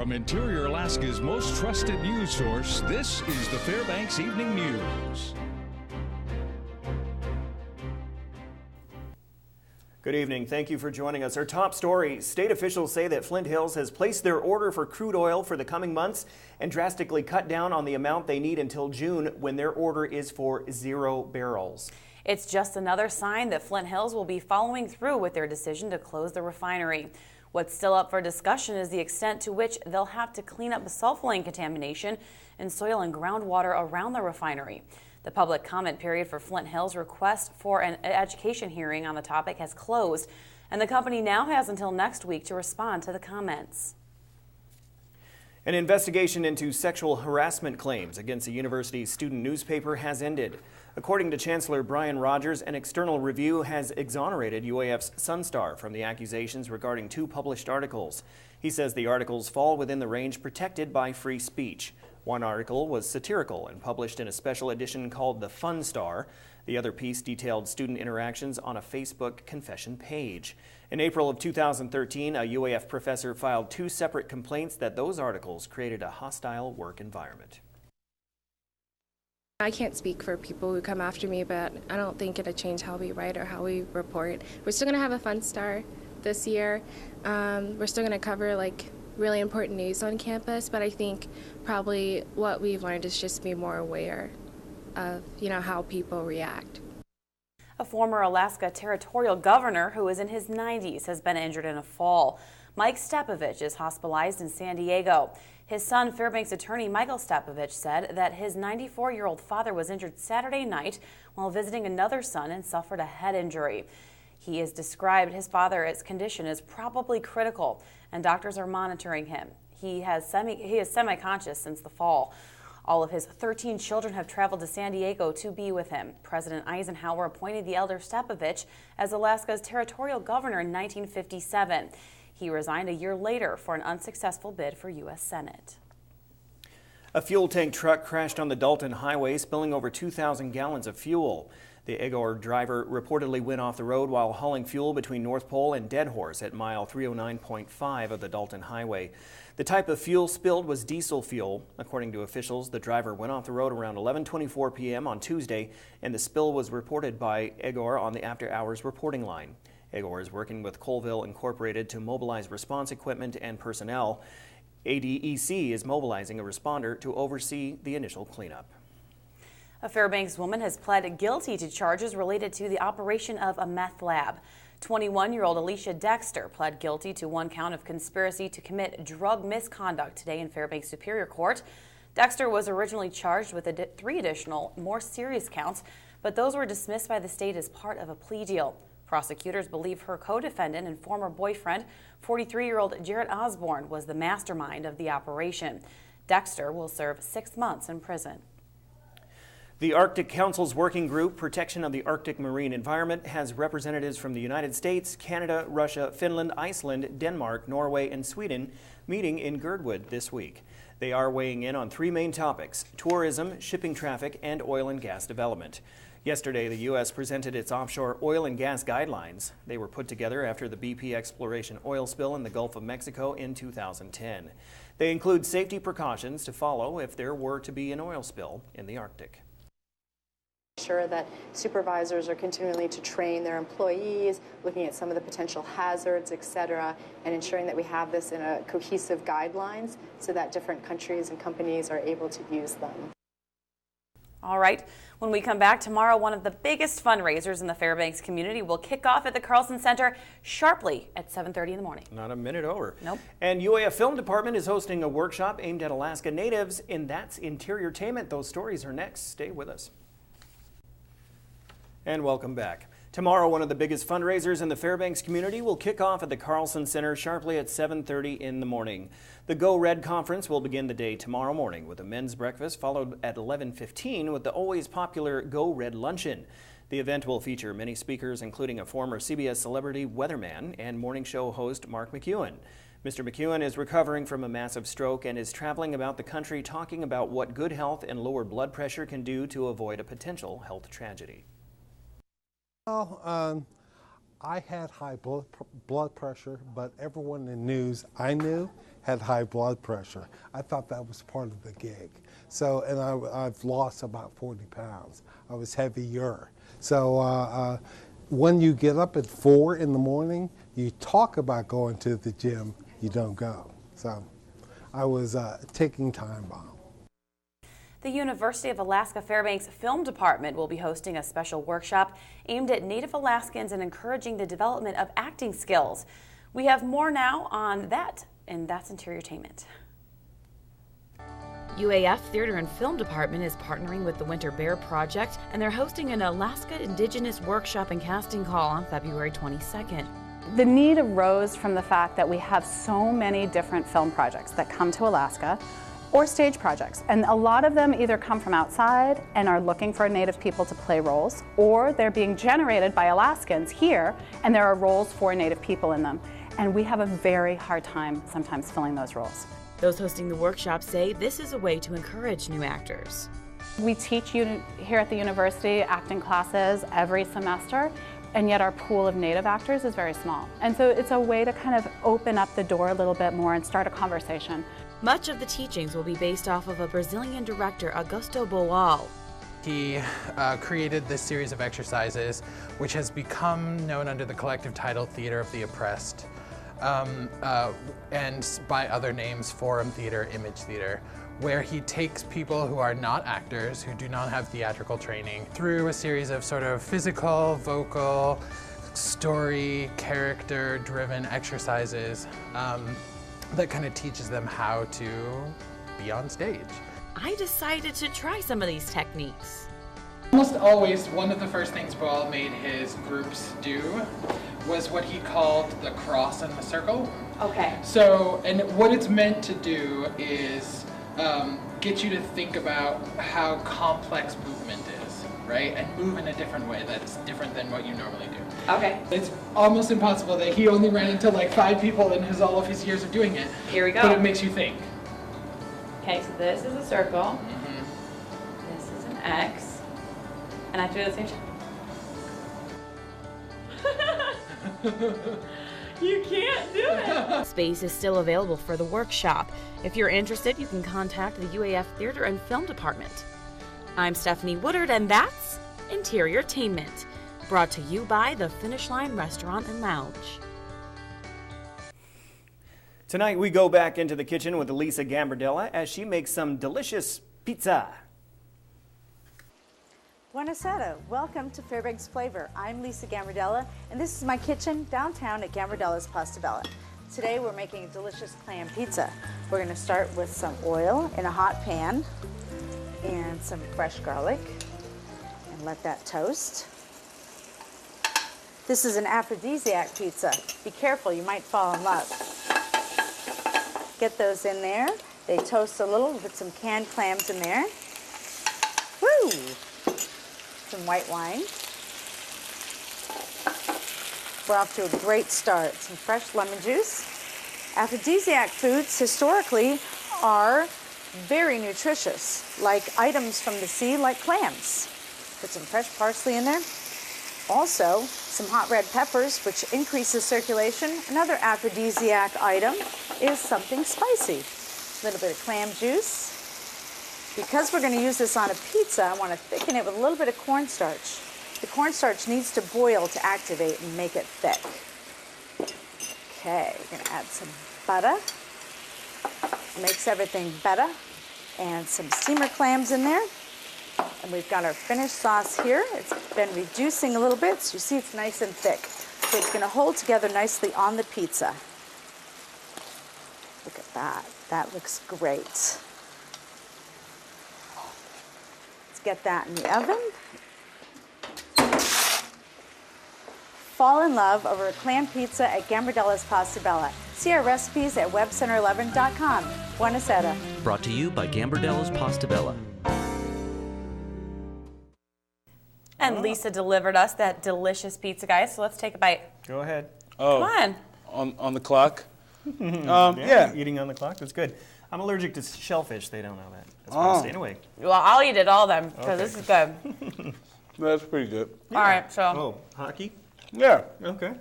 From Interior Alaska's most trusted news source, this is the Fbx Evening News. Good evening. Thank you for joining us. Our top story, state officials say that Flint Hills has placed their order for crude oil for the coming months and drastically cut down on the amount they need until June, when their order is for 0 barrels. It's just another sign that Flint Hills will be following through with their decision to close the refinery. What's still up for discussion is the extent to which they'll have to clean up the sulfurline contamination in soil and groundwater around the refinery. The public comment period for Flint Hills' request for an education hearing on the topic has closed, and the company now has until next week to respond to the comments. An investigation into sexual harassment claims against the university's student newspaper has ended. According to Chancellor Brian Rogers, an external review has exonerated UAF's Sunstar from the accusations regarding 2 published articles. He says the articles fall within the range protected by free speech. One article was satirical and published in a special edition called The Fun Star. The other piece detailed student interactions on a Facebook confession page. In April of 2013, a UAF professor filed 2 separate complaints that those articles created a hostile work environment. I can't speak for people who come after me, but I don't think it'll change how we write or how we report. We're still going to have a Fun Star this year. We're still going to cover really important news on campus, but I think probably what we've learned is just be more aware of, how people react. A former Alaska territorial governor who is in his 90s has been injured in a fall. Mike Stepovich is hospitalized in San Diego. His son, Fairbanks attorney Michael Stepovich, said that his 94-year-old father was injured Saturday night while visiting another son and suffered a head injury. He has described his father's condition as probably critical, and doctors are monitoring him. He is semi-conscious since the fall. All of his 13 children have traveled to San Diego to be with him. President Eisenhower appointed the elder Stepovich as Alaska's territorial governor in 1957. He resigned a year later for an unsuccessful bid for U.S. Senate. A fuel tank truck crashed on the Dalton Highway, spilling over 2,000 gallons of fuel. The Egor driver reportedly went off the road while hauling fuel between North Pole and Dead Horse at mile 309.5 of the Dalton Highway. The type of fuel spilled was diesel fuel. According to officials, the driver went off the road around 11:24 p.m. on Tuesday, and the spill was reported by Egor on the after-hours reporting line. Egor is working with Colville Incorporated to mobilize response equipment and personnel. ADEC is mobilizing a responder to oversee the initial cleanup. A Fairbanks woman has pled guilty to charges related to the operation of a meth lab. 21-year-old Alicia Dexter pled guilty to 1 count of conspiracy to commit drug misconduct today in Fairbanks Superior Court. Dexter was originally charged with 3 additional, more serious counts, but those were dismissed by the state as part of a plea deal. Prosecutors believe her co-defendant and former boyfriend, 43-year-old Jarrett Osborne, was the mastermind of the operation. Dexter will serve 6 months in prison. The Arctic Council's working group, Protection of the Arctic Marine Environment, has representatives from the United States, Canada, Russia, Finland, Iceland, Denmark, Norway, and Sweden meeting in Girdwood this week. They are weighing in on 3 main topics: tourism, shipping traffic, and oil and gas development. Yesterday, the U.S. presented its offshore oil and gas guidelines. They were put together after the BP exploration oil spill in the Gulf of Mexico in 2010. They include safety precautions to follow if there were to be an oil spill in the Arctic. Sure that supervisors are continually to train their employees, looking at some of the potential hazards, etc., and ensuring that we have this in a cohesive guidelines so that different countries and companies are able to use them. All right, when we come back tomorrow, one of the biggest fundraisers in the Fairbanks community will kick off at the Carlson Center sharply at 7:30 in the morning. Not a minute over. Nope. And UAF Film Department is hosting a workshop aimed at Alaska natives, and that's Interiortainment. Those stories are next. Stay with us. And welcome back. Tomorrow, one of the biggest fundraisers in the Fairbanks community will kick off at the Carlson Center sharply at 7:30 in the morning. The Go Red Conference will begin the day tomorrow morning with a men's breakfast, followed at 11:15 with the always popular Go Red Luncheon. The event will feature many speakers, including a former CBS celebrity weatherman and morning show host Mark McEwen. Mr. McEwen is recovering from a massive stroke and is traveling about the country talking about what good health and lower blood pressure can do to avoid a potential health tragedy. Well, I had high blood pressure, but everyone in the news I knew had high blood pressure. I thought that was part of the gig. So, and I've lost about 40 pounds. I was heavier. So when you get up at 4 in the morning, you talk about going to the gym, you don't go. So I was a ticking time bomb. The University of Alaska Fairbanks Film Department will be hosting a special workshop aimed at Native Alaskans and encouraging the development of acting skills. We have more now on that, and that's Interiortainment. UAF Theater and Film Department is partnering with the Winter Bear Project, and they're hosting an Alaska Indigenous workshop and casting call on February 22nd. The need arose from the fact that we have so many different film projects that come to Alaska, or stage projects, and a lot of them either come from outside and are looking for Native people to play roles, or they're being generated by Alaskans here and there are roles for Native people in them, and we have a very hard time sometimes filling those roles. Those hosting the workshop say this is a way to encourage new actors. We teach here at the university acting classes every semester, and yet our pool of Native actors is very small, and so it's a way to kind of open up the door a little bit more and start a conversation. Much of the teachings will be based off of a Brazilian director, Augusto Boal. He created this series of exercises, which has become known under the collective title Theater of the Oppressed, and by other names, Forum Theater, Image Theater, where he takes people who are not actors, who do not have theatrical training, through a series of sort of physical, vocal, story, character-driven exercises that kind of teaches them how to be on stage. I decided to try some of these techniques. Almost always, one of the first things Boal made his groups do was what he called the cross and the circle. Okay. So, and what it's meant to do is get you to think about how complex movement is, right? And move in a different way that's different than what you normally do. Okay. It's almost impossible that he only ran into like 5 people in all of his years of doing it. Here we go. But it makes you think. Okay, so this is a circle. This is an X. And I have to do the same time. You can't do it! Space is still available for the workshop. If you're interested, you can contact the UAF Theater and Film Department. I'm Stephanie Woodard, and that's Interiortainment, brought to you by the Finish Line Restaurant and Lounge. Tonight we go back into the kitchen with Lisa Gambardella as she makes some delicious pizza. Buonasera, welcome to Fairbanks Flavor. I'm Lisa Gambardella, and this is my kitchen downtown at Gambardella's Pasta Bella. Today we're making a delicious clam pizza. We're going to start with some oil in a hot pan and some fresh garlic, and let that toast. This is an aphrodisiac pizza. Be careful, you might fall in love. Get those in there. They toast a little, put some canned clams in there. Woo! Some white wine. We're off to a great start. Some fresh lemon juice. Aphrodisiac foods historically are very nutritious, like items from the sea like clams. Put some fresh parsley in there. Also, some hot red peppers, which increases circulation. Another aphrodisiac item is something spicy. A little bit of clam juice. Because we're going to use this on a pizza, I want to thicken it with a little bit of cornstarch. The cornstarch needs to boil to activate and make it thick. Okay, we're going to add some butter. Makes everything better. And some steamer clams in there. And we've got our finished sauce here. It's been reducing a little bit, so you see it's nice and thick. So it's going to hold together nicely on the pizza. Look at that. That looks great. Let's get that in the oven. Fall in love over a clam pizza at Gambardella's Pasta Bella. See our recipes at webcenter11.com. Buonasera. Brought to you by Gambardella's Pasta Bella. And Lisa delivered us that delicious pizza, guys, so let's take a bite. Go ahead. Oh, Come on. On the clock? Yeah, eating on the clock. That's good. I'm allergic to shellfish. They don't know that. That's why I'm staying away. Well, I'll eat it all then, because this is good. That's pretty good. Yeah. All right, so. Oh, hockey? Yeah. Okay.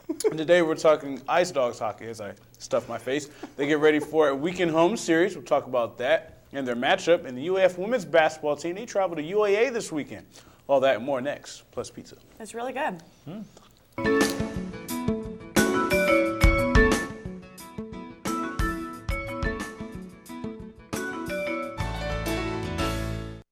And today we're talking Ice Dogs hockey as I stuff my face. They get ready for a weekend home series. We'll talk about that and their matchup. And the UAF women's basketball team, they travel to UAA this weekend. All that and more next, plus pizza. It's really good.